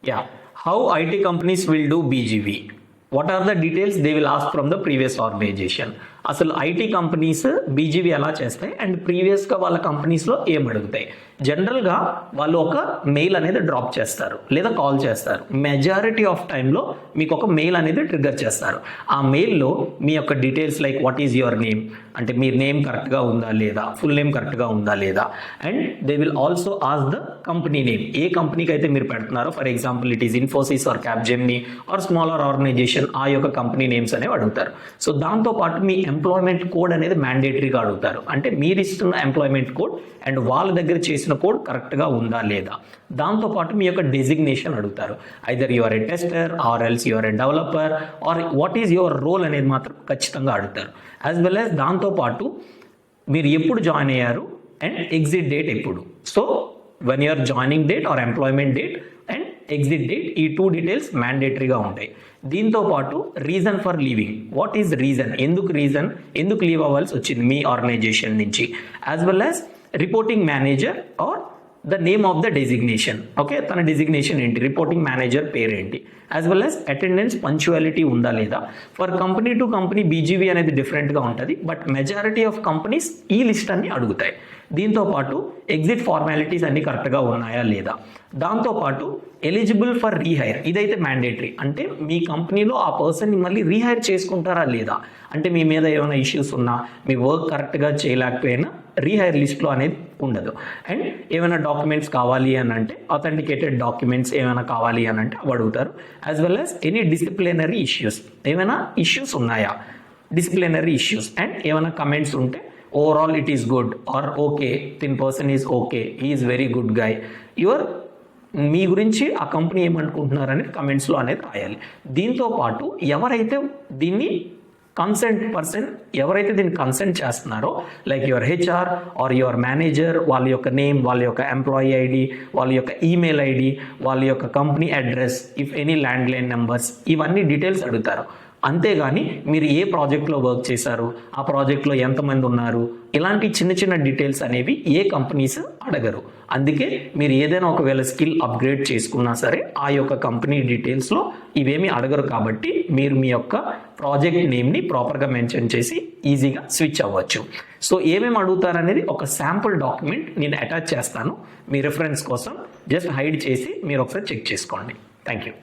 Yeah. How IT companies will do BGV? What are the details they will ask from the previous organization? అసలు IT companies BGV ఎలా చేస్తాయి and ప్రీవియస్గా వాళ్ళ కంపెనీస్లో ఏం అడుగుతాయి? జనరల్గా వాళ్ళు ఒక మెయిల్ అనేది డ్రాప్ చేస్తారు లేదా కాల్ చేస్తారు. మెజారిటీ ఆఫ్ టైంలో మీకు ఒక మెయిల్ అనేది ట్రిగ్గర్ చేస్తారు. ఆ మెయిల్లో మీ యొక్క details like what is your name, అంటే మీ నేమ్ కరెక్ట్గా ఉందా లేదా, ఫుల్ నేమ్ కరెక్ట్గా ఉందా లేదా, and they will also ask the company name. ఏ కంపెనీకి అయితే మీరు పెడుతున్నారో, for example it is Infosys or Capgemini or smaller organisation, ఆ యొక్క కంపెనీ నేమ్స్ అనేవి అడుగుతారు. సో దాంతోపాటు మీ ఎంప్లాయ్మెంట్ కోడ్ అనేది మ్యాండేటరీగా అడుగుతారు. అంటే మీరు ఇస్తున్న ఎంప్లాయ్మెంట్ కోడ్ అండ్ వాళ్ళ దగ్గర చేసిన కోడ్ కరెక్ట్గా ఉందా లేదా. దాంతోపాటు మీ యొక్క డెసిగ్నేషన్ అడుగుతారు. Either your a tester or else your a developer or what is your role అనేది మాత్రం ఖచ్చితంగా అడుగుతారు. యాజ్ వెల్ యాజ్ దాంతోపాటు మీరు ఎప్పుడు జాయిన్ అయ్యారు అండ్ ఎగ్జిట్ డేట్ ఎప్పుడు. So when your joining date or employment date and exit date, ఈ 2 డీటెయిల్స్ మ్యాండేటరీగా ఉంటాయి. దీంతో పాటు reason for leaving, what is reason, ఎందుకు లీవ్ అవ్వాల్సి వచ్చింది మీ ఆర్గనైజేషన్ నుంచి, as well as reporting manager or the name of the designation. Okay, తన డెసిగ్నేషన్ ఏంటి, రిపోర్టింగ్ మేనేజర్ పేరు ఏంటి, as well as attendance punctuality ఉందా లేదా. For company to company BGV అనేది డిఫరెంట్గా ఉంటుంది, బట్ మెజారిటీ ఆఫ్ కంపెనీస్ ఈ లిస్ట్ అన్ని అడుగుతాయి. దీంతోపాటు ఎగ్జిట్ ఫార్మాలిటీస్ అన్ని కరెక్ట్గా ఉన్నాయా లేదా. దాంతోపాటు ఎలిజిబుల్ ఫర్ రీహైర్, ఇదైతే మ్యాండేటరీ. అంటే మీ కంపెనీలో ఆ పర్సన్ని మళ్ళీ రీహైర్ చేసుకుంటారా లేదా, అంటే మీ మీద ఏమైనా ఇష్యూస్ ఉన్నా, మీ వర్క్ కరెక్ట్గా చేయలేకపోయినా రీహైర్ లిస్ట్లో అనేది ఉండదు. అండ్ ఏమైనా డాక్యుమెంట్స్ కావాలి అని అంటే, అథెంటికేటెడ్ డాక్యుమెంట్స్ ఏమైనా కావాలి అని అంటే అవి అడుగుతారు. As well as any disciplinary issues, ఏమైనా ఇష్యూస్ ఉన్నాయా, డిసిప్లినరీ ఇష్యూస్, అండ్ ఏమైనా కమెంట్స్ ఉంటే overall it is good or okay, then person is okay, he is very good guy, మీ గురించి ఆ కంపెనీ ఏమనుకుంటున్నారని కమెంట్స్లో అనేది రాయాలి. దీంతో పాటు ఎవరైతే దీన్ని కన్సెంట్ చేస్తున్నారో, like your HR or your manager, వాళ్ళ యొక్క నేమ్, వాళ్ళ యొక్క ఎంప్లాయీ ఐడి, వాళ్ళ యొక్క ఈమెయిల్ ఐడి, వాళ్ళ యొక్క company address, if any landline numbers, ఇవన్నీ డీటెయిల్స్ అడుగుతారు. అంతేగాని మీరు ఏ ప్రాజెక్ట్లో వర్క్ చేశారు, ఆ ప్రాజెక్ట్లో ఎంతమంది ఉన్నారు, ఇలాంటి చిన్న చిన్న డీటెయిల్స్ అనేవి ఏ కంపెనీస్ అడగరు. అందుకే మీరు ఏదైనా ఒకవేళ స్కిల్ అప్గ్రేడ్ చేసుకున్నా సరే ఆ యొక్క కంపెనీ డీటెయిల్స్లో ఇవేమీ అడగరు. కాబట్టి మీరు మీ యొక్క ప్రాజెక్ట్ నేమ్ని ప్రాపర్గా మెన్షన్ చేసి ఈజీగా స్విచ్ అవ్వచ్చు. సో ఏమేమి అడుగుతారనేది ఒక శాంపుల్ డాక్యుమెంట్ నేను అటాచ్ చేస్తాను మీ రిఫరెన్స్ కోసం. జస్ట్ హైడ్ చేసి మీరు ఒకసారి చెక్ చేసుకోండి. Thank you.